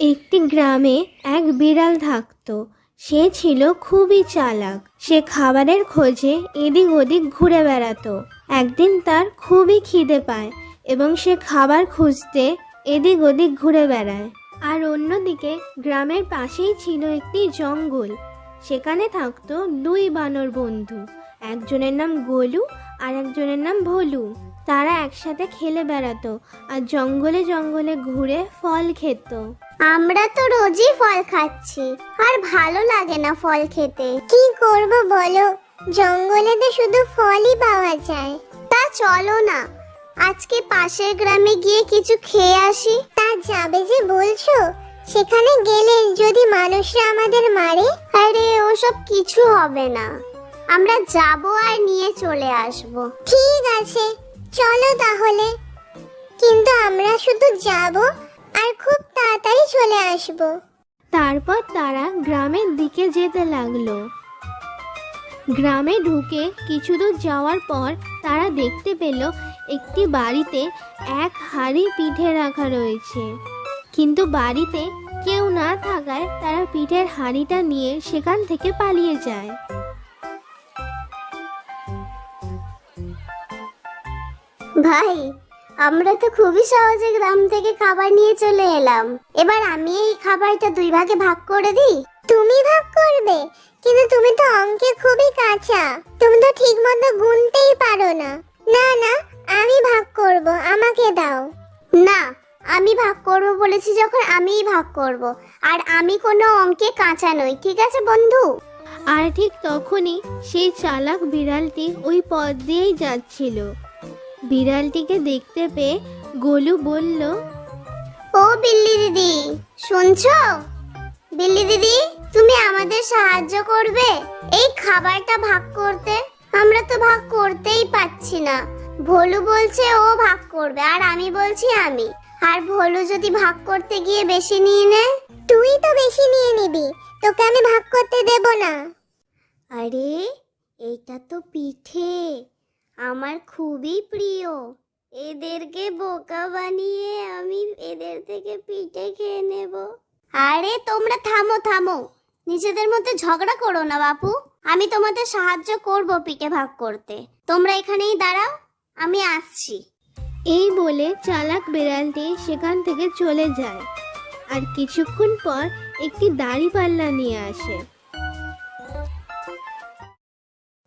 একটি গ্রামে এক বিড়াল থাকতো। সে ছিল খুবই চালাক। সে খাবারের খোঁজে এদিক ওদিক ঘুরে বেড়াতো। একদিন তার খুবই খিদে পায় এবং সে খাবার খুঁজতে এদিক ওদিক ঘুরে বেড়ায়। আর অন্যদিকে গ্রামের পাশেই ছিল একটি জঙ্গল। সেখানে থাকতো দুই বানর বন্ধু, একজনের নাম গোলু আর একজনের নাম ভোলু। তারা একসাথে খেলে বেড়াতো আর জঙ্গলে জঙ্গলে ঘুরে ফল খেত। আমরা তো রোজই ফল খাচ্ছি, আর ভালো লাগে না ফল খেতে। কি করব বলো, জঙ্গলে তো শুধু ফলই পাওয়া যায়। তা চলো না, আজকে পাশের গ্রামে গিয়ে কিছু খেয়ে আসি। তা যাবে যে বলছো? সেখানে গেলে যদি মানুষরা আমাদের মারে? আরে ওসব কিছু হবে না, আমরা যাব আর নিয়ে চলে আসব। ঠিক আছে, চলো তাহলে। কিন্তু আমরা শুধু যাব আর খুব তাড়াতাড়ি চলে আসব। তারপর তারা গ্রামের দিকে যেতে লাগলো। গ্রামে ঢুকে কিছু দূর যাওয়ার পর তারা দেখতে পেল একটি বাড়িতে এক হাঁড়ি পিঠে রাখা রয়েছে। কিন্তু বাড়িতে কেউ না থাকায় তারা পিঠের হাঁড়িটা নিয়ে সেখান থেকে পালিয়ে যায়। ভাই, আমরা তো খুবই সহজে গ্রাম থেকে খাবার নিয়ে চলে এলাম। এবার আমি এই খাবারটা দুই ভাগে ভাগ করে দিই। তুমি ভাগ করবে? কিন্তু তুমি তো অঙ্কে খুবই কাঁচা, তুমি তো ঠিক মতো গুনতেই পারো না। না না, আমি ভাগ করব, আমাকে দাও। না, আমি ভাগ করব বলেছি যখন আমিই ভাগ করব। আর আমি কোনো অঙ্কে কাঁচা নই, ঠিক আছে বন্ধু? আর ঠিক তখনই সেই চালাক বিড়ালটি ওই পথ দিয়েই যাচ্ছিল। বিড়ালটিকে দেখতে পেয়ে গোলু বলল, ও বিল্লি দিদি, শুনছো? বিল্লি দিদি, তুমি আমাদের সাহায্য করবে এই খাবারটা ভাগ করতে? আমরা তো ভাগ করতেই পাচ্ছি না। ভোলু বলছে ও ভাগ করবে আর আমি বলছি আমি। আর ভোলু যদি ভাগ করতে গিয়ে বেশি নিয়ে নেয়? তুই তো বেশি নিয়ে নিবি, তোকে আমি ভাগ করতে দেব না। আরে এইটা তো পিঠে, আমার খুবই প্রিয়। এদেরকে বোকা বানিয়ে আমি এদের থেকে পিঠে খেয়ে নেব। আরে তোমরা থামো থামো, নিজেদের মধ্যে ঝগড়া করো না বাপু। আমি তোমাদের সাহায্য করব পিঠে ভাগ করতে। তোমরা এখানেই দাঁড়াও, আমি আসছি। এই বলে চালাক বিড়ালটি সেখান থেকে চলে যায়। আর কিছুক্ষণ পর একটি দাঁড়িপাল্লা নিয়ে আসে।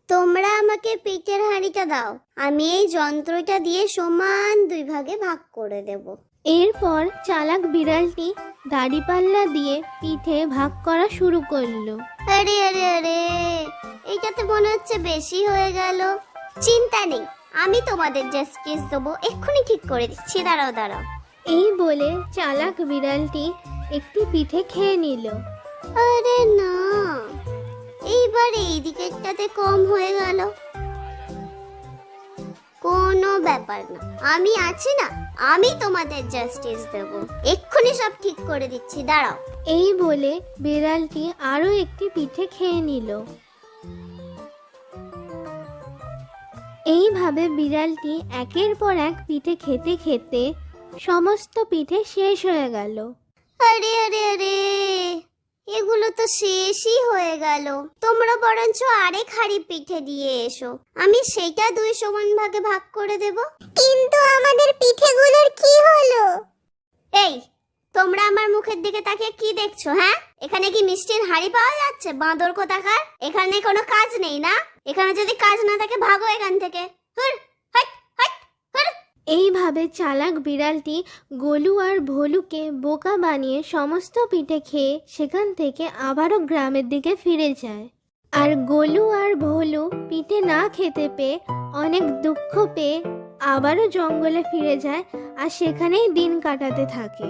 তোমরা আমাকে পিঠের হাঁড়িটা দাও, আমি এই যন্ত্রটা দিয়ে সমান দুই ভাগে ভাগ করে দেব। এরপর চালাক বিড়ালটি দাঁড়িপাল্লা দিয়ে পিঠে ভাগ করা শুরু করলো। আরে আরে আরে, এইটাতে মনে হচ্ছে বেশি হয়ে গেল। চিন্তা নেই, আমি তোমাদের জাস্টিস দেবো, এক্ষুনি ঠিক করে দিচ্ছি। দাঁড়াও দাঁড়াও। এই বলে চালাক বিড়ালটি একটি পিঠে খেয়ে নিল। আরে না, এইবার এই দিকেরটাতে কম হয়ে গেল। কোনো ব্যাপার না, আমি আছি না, আমি তোমাদের জাস্টিস দেব, এক্ষুনি সব ঠিক করে দিচ্ছি। দাঁড়াও। এই বলে বিড়ালটি আরো একটি পিঠে খেয়ে নিল। এইভাবে বিড়ালটি একের পর এক পিঠে খেতে খেতে সমস্ত পিঠে শেষ হয়ে গেল। আরে আরে আরে, এগুলো তো শেষই হয়ে গেল। তোমরা বরঞ্চ আরেক হাঁড়ি পিঠে দিয়ে এসো, আমি সেটা দুই সমান ভাগে ভাগ করে দেব। কিন্তু আমাদের পিঠেগুলোর কি হলো? এই, তোমরা আমার মুখের দিকে তাকিয়ে কি দেখছো? হ্যাঁ, এখানে কি মিষ্টির হাঁড়ি পাওয়া যাচ্ছে? বাঁদর কোথাকার, এখানে কোনো কাজ নেই না? এখানে যদি কাজ না থাকে ভাগো এখান থেকে। হুর হাট হাট হুর। এইভাবে চালাক বিড়ালটি গোলু আর ভোলুকে বোকা বানিয়ে সমস্ত পিঠে খেয়ে সেখান থেকে আবারও গ্রামের দিকে ফিরে যায়। আর গোলু আর ভোলু পিঠে না খেতে পেয়ে অনেক দুঃখ পেয়ে আবারও জঙ্গলে ফিরে যায় আর সেখানেই দিন কাটাতে থাকে।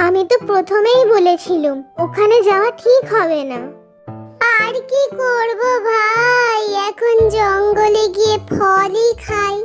আমি তো প্রথমেই বলেছিলাম ওখানে যাওয়া ঠিক হবে না। আর কি করব ভাই, এখন জঙ্গলে গিয়ে ফলই খাই।